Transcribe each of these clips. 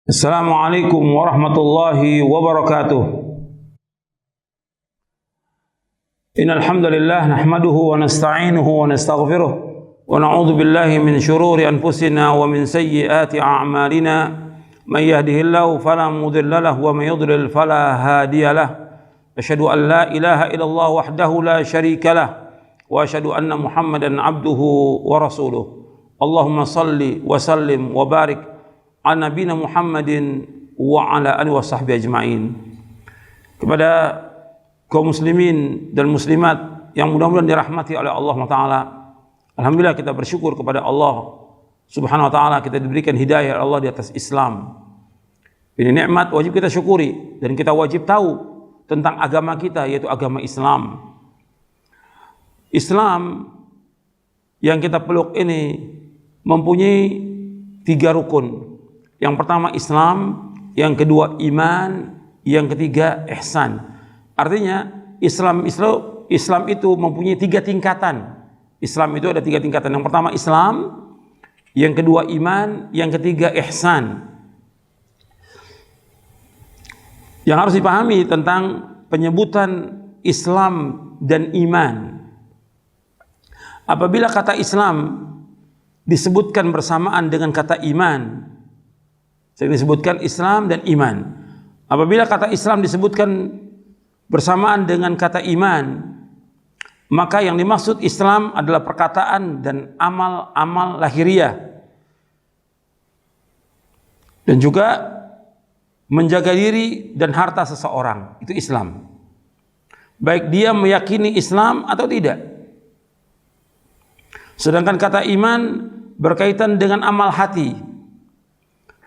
Assalamualaikum warahmatullahi wabarakatuh. Innal hamdalillah nahmaduhu wa nasta'inuhu wa nastaghfiruh wa na'udzu billahi min shururi anfusina wa min sayyiati a'malina. May yahdihillahu fala mudilla lahu wa may yudlil fala hadiya lahu. Asyhadu an la ilaha illallah wahdahu la syarika lahu wa asyhadu anna Muhammadan abduhu wa rasuluh. Allahumma salli wa sallim wa barik ala nabiyina Muhammadin wa ala alihi wa sahbihi ajma'in. Kepada kaum muslimin dan muslimat yang mudah-mudahan dirahmati oleh Allah Ta'ala, alhamdulillah kita bersyukur kepada Allah Subhanahu wa Ta'ala, kita diberikan hidayah Allah di atas Islam. Ini nikmat wajib kita syukuri, dan kita wajib tahu tentang agama kita, yaitu agama Islam. Islam yang kita peluk ini mempunyai 3 rukun. Yang pertama Islam, yang kedua iman, yang ketiga ihsan. Artinya Islam itu mempunyai 3 tingkatan. Islam itu ada 3 tingkatan. Yang pertama Islam, yang kedua iman, yang ketiga ihsan. Yang harus dipahami tentang penyebutan Islam dan iman. Apabila kata Islam disebutkan bersamaan dengan kata iman, sering disebutkan Islam dan iman. Apabila kata Islam disebutkan bersamaan dengan kata iman, maka yang dimaksud Islam adalah perkataan dan amal-amal lahiriah, dan juga menjaga diri dan harta seseorang. Itu Islam, baik dia meyakini Islam atau tidak. Sedangkan kata iman berkaitan dengan amal hati.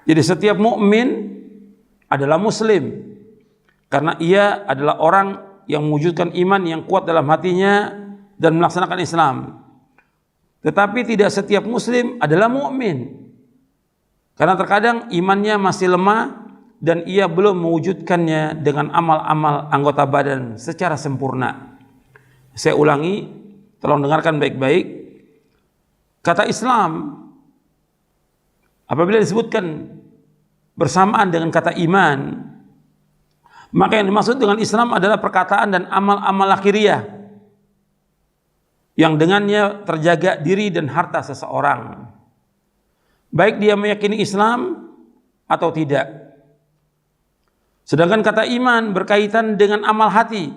Jadi setiap mukmin adalah muslim karena ia adalah orang yang mewujudkan iman yang kuat dalam hatinya dan melaksanakan Islam. Tetapi tidak setiap muslim adalah mukmin, karena terkadang imannya masih lemah dan ia belum mewujudkannya dengan amal-amal anggota badan secara sempurna. Saya ulangi, tolong dengarkan baik-baik. Kata Islam apabila disebutkan bersamaan dengan kata iman, maka yang dimaksud dengan Islam adalah perkataan dan amal-amal lahiriah yang dengannya terjaga diri dan harta seseorang, baik dia meyakini Islam atau tidak. Sedangkan kata iman berkaitan dengan amal hati.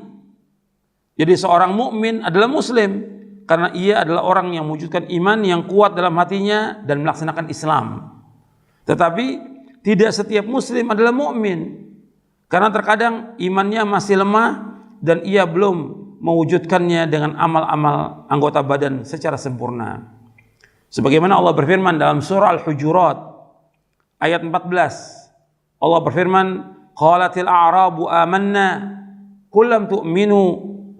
Jadi seorang mukmin adalah muslim karena ia adalah orang yang mewujudkan iman yang kuat dalam hatinya dan melaksanakan Islam. Tetapi tidak setiap muslim adalah mukmin, karena terkadang imannya masih lemah dan ia belum mewujudkannya dengan amal-amal anggota badan secara sempurna. Sebagaimana Allah berfirman dalam surah Al-Hujurat ayat 14. Allah berfirman, qalatil a'rabu amanna qul lam tu'minu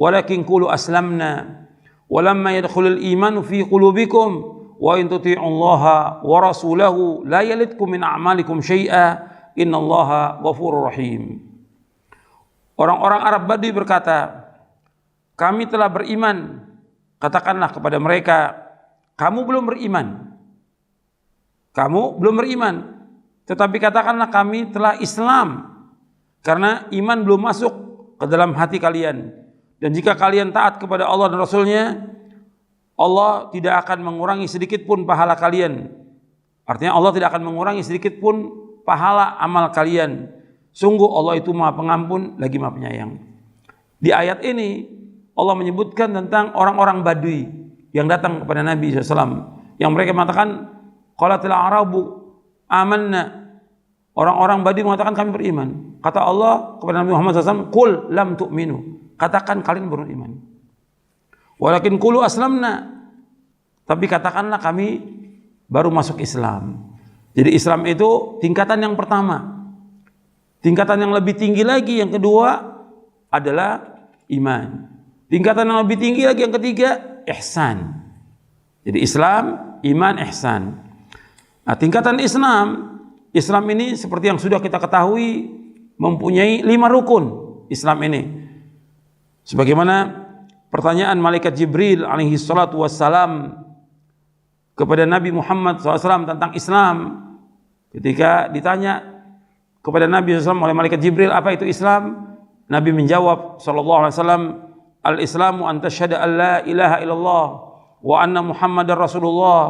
walakin qulu aslamna walamma yadkhulul imanu fi qulubikum wa in tuti'ullaha wa rasulahu la yalitkum min a'malikum syai'a innallaha ghafurur rahim. Orang-orang Arab Badui berkata, kami telah beriman. Katakanlah kepada mereka, kamu belum beriman. Kamu belum beriman. Tetapi katakanlah kami telah Islam, karena iman belum masuk ke dalam hati kalian. Dan jika kalian taat kepada Allah dan Rasulnya, Allah tidak akan mengurangi sedikit pun pahala kalian. Artinya Allah tidak akan mengurangi sedikit pun pahala amal kalian. Sungguh Allah itu Maha Pengampun lagi Maha Penyayang. Di ayat ini Allah menyebutkan tentang orang-orang Badui yang datang kepada Nabi SAW, yang mereka mengatakan qalatil a'rabu amanna. Orang-orang Badui mengatakan kami beriman. Kata Allah kepada Nabi Muhammad SAW, qul lam tu'minu. Katakan kalian beriman. Walakin qulu aslamna. Tapi katakanlah kami baru masuk Islam. Jadi Islam itu tingkatan yang pertama. Tingkatan yang lebih tinggi lagi yang kedua adalah iman. Tingkatan yang lebih tinggi lagi yang ketiga ihsan. Jadi Islam, iman, ihsan. Nah, tingkatan Islam ini seperti yang sudah kita ketahui mempunyai 5 rukun Islam ini. Sebagaimana pertanyaan malaikat Jibril alaihi salatu wassalam kepada Nabi Muhammad SAW tentang Islam, ketika ditanya kepada Nabi SAW oleh malaikat Jibril, apa itu Islam? Nabi menjawab sallallahu alaihi wasallam, al-Islamu an tasyhada an la ilaha illallah wa anna Muhammadar Rasulullah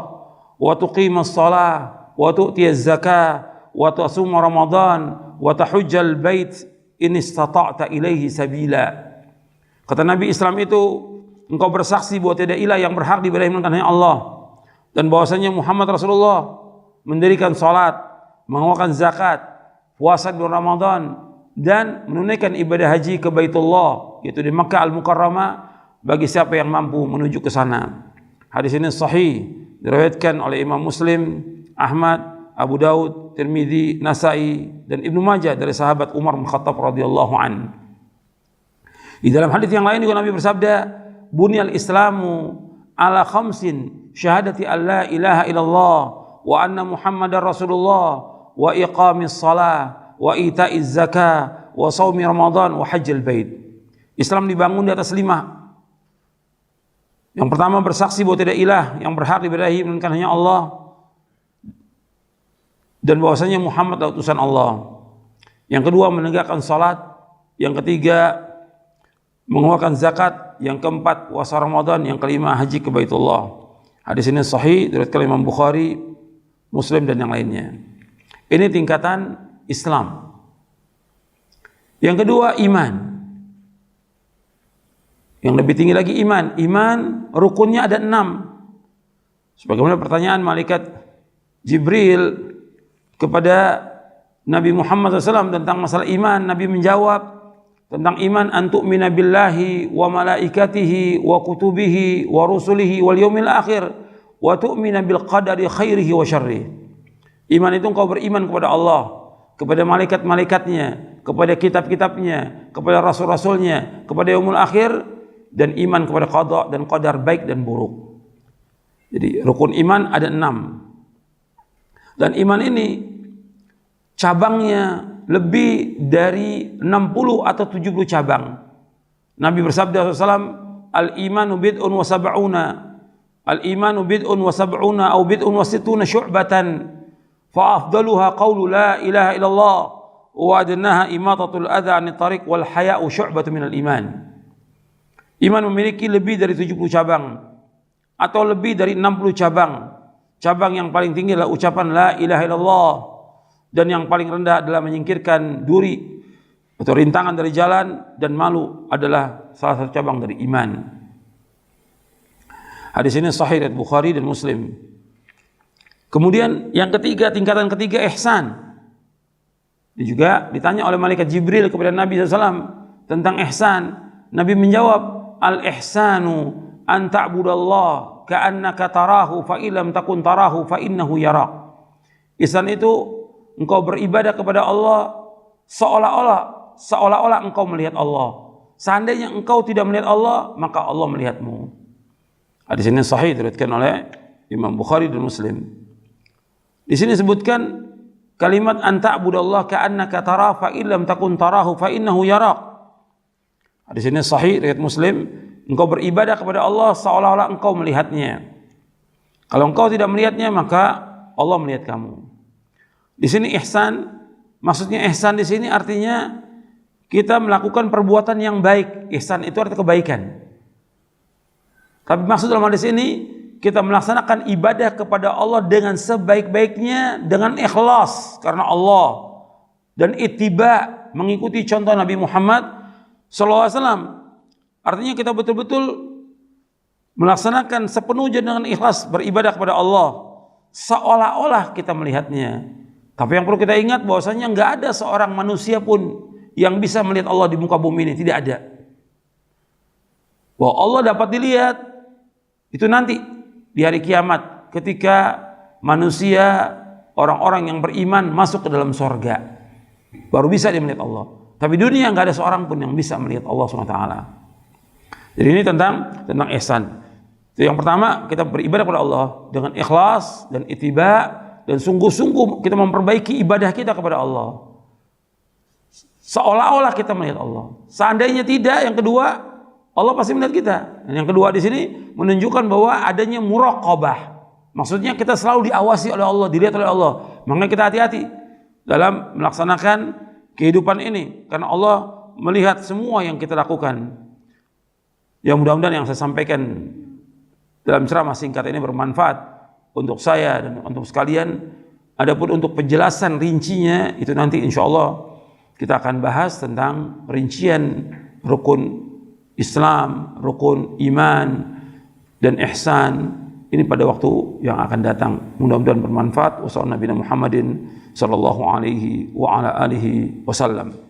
wa tuqimas shalah wa tu'tiyaz zakah wa tasuma Ramadan wa tahujjal bait in istata'ta ilaihi sabila. Kata Nabi, Islam itu engkau bersaksi bahwa tidak ilah yang berhak diibadahi melainkan hanya Allah, dan bahwasanya Muhammad Rasulullah, mendirikan salat, mengeluarkan zakat, puasa di bulan Ramadan, dan menunaikan ibadah haji ke Baitullah, yaitu di Makkah Al-Mukarramah, bagi siapa yang mampu menuju ke sana. Hadis ini sahih, diriwayatkan oleh Imam Muslim, Ahmad, Abu Daud, Tirmidzi, Nasai, dan Ibnu Majah dari sahabat Umar bin Khattab radhiyallahu an. Di dalam hadis yang lain juga Nabi bersabda, "Bunyal Islamu ala khamsin, syahadati an la ilaha illallah wa anna Muhammadar Rasulullah wa iqamis shalah wa ita'iz zakah wa shaumi Ramadan wa hajjal bait." Islam dibangun di atas 5. Yang pertama, bersaksi bahwa tidak ilah yang berhak diibadahi melainkan hanya Allah, dan bahwasanya Muhammad adalah utusan Allah. Yang kedua, menegakkan salat. Yang ketiga, mengeluarkan zakat. Yang keempat, puasa Ramadan. Yang kelima, haji ke Baitullah. Hadis ini sahih diriwayatkan Imam Bukhari, Muslim, dan yang lainnya. Ini tingkatan Islam. Yang kedua, iman. Yang lebih tinggi lagi iman. Iman rukunnya ada 6. Sebagaimana pertanyaan malaikat Jibril kepada Nabi Muhammad SAW tentang masalah iman, Nabi menjawab tentang iman, antu'mina billahi wa malaikatihi wa kutubihi wa rusulihi wal yaumil akhir wa tu'mina bil qadari khairihi wa syarrihi. Iman itu engkau beriman kepada Allah, kepada malaikat-malaikatnya, kepada kitab-kitabnya, kepada rasul-rasulnya, kepada yaumul akhir, dan iman kepada qada dan qadar baik dan buruk. Jadi rukun iman ada 6. Dan iman ini cabangnya lebih dari 60 atau 70 cabang. Nabi bersabda SAW, al-imanu bid'un wa sab'una, al-imanu bid'un wa sab'una au bid'un wa sittuna syu'batan, fa afdaluha qawlu la ilaha illallah wa adnaha imatatul adha 'anit tariq wal haya'u syu'batun minal iman. Iman memiliki lebih dari 70 cabang atau lebih dari 60 cabang. Cabang yang paling tinggi adalah ucapan la ilaha illallah, dan yang paling rendah adalah menyingkirkan duri atau rintangan dari jalan, dan malu adalah salah satu cabang dari iman. Hadis ini sahih dari Bukhari dan Muslim. Kemudian yang ketiga, tingkatan ketiga, ihsan. Dia juga ditanya oleh malaikat Jibril kepada Nabi SAW tentang ihsan. Nabi menjawab, al-ihsanu an ta'budallah ka'annaka tarahu fa illam takun tarahu fa innahu yarak. Ihsan itu engkau beribadah kepada Allah seolah-olah engkau melihat Allah. Seandainya engkau tidak melihat Allah, maka Allah melihatmu. Hadis ini sahih diriwayatkan oleh Imam Bukhari dan Muslim. Di sini sebutkan kalimat an ta'budallah ka'annaka tarahu fa illam takun tarahu fa innahu yarak. Di sini sahih riwayat Muslim, engkau beribadah kepada Allah seolah-olah engkau melihatnya. Kalau engkau tidak melihatnya, maka Allah melihat kamu. Di sini ihsan, maksudnya ihsan di sini artinya kita melakukan perbuatan yang baik. Ihsan itu artinya kebaikan. Tapi maksud dalam hadis ini, kita melaksanakan ibadah kepada Allah dengan sebaik-baiknya, dengan ikhlas karena Allah, dan ittiba, mengikuti contoh Nabi Muhammad SAW. Artinya kita betul-betul melaksanakan sepenuhnya dengan ikhlas beribadah kepada Allah seolah-olah kita melihatnya. Tapi yang perlu kita ingat bahwasanya nggak ada seorang manusia pun yang bisa melihat Allah di muka bumi ini, tidak ada. Bahwa Allah dapat dilihat itu nanti di hari kiamat ketika manusia, orang-orang yang beriman masuk ke dalam sorga, baru bisa dia melihat Allah. Tapi dunia nggak ada seorang pun yang bisa melihat Allah SWT. Jadi ini tentang ihsan. Itu yang pertama, kita beribadah kepada Allah dengan ikhlas dan ittiba, dan sungguh-sungguh kita memperbaiki ibadah kita kepada Allah seolah-olah kita melihat Allah. Seandainya tidak, yang kedua, Allah pasti melihat kita. Dan yang kedua di sini menunjukkan bahwa adanya muraqabah. Maksudnya kita selalu diawasi oleh Allah, dilihat oleh Allah. Makanya kita hati-hati. dalam melaksanakan kehidupan ini, karena Allah melihat semua yang kita lakukan. Ya, mudah-mudahan yang saya sampaikan dalam ceramah singkat ini bermanfaat untuk saya dan untuk sekalian. Adapun untuk penjelasan rincinya itu nanti insya Allah kita akan bahas tentang rincian rukun Islam, rukun iman dan ihsan ini pada waktu yang akan datang. Mudah-mudahan bermanfaat. Wassalamualaikum warahmatullahi wabarakatuh.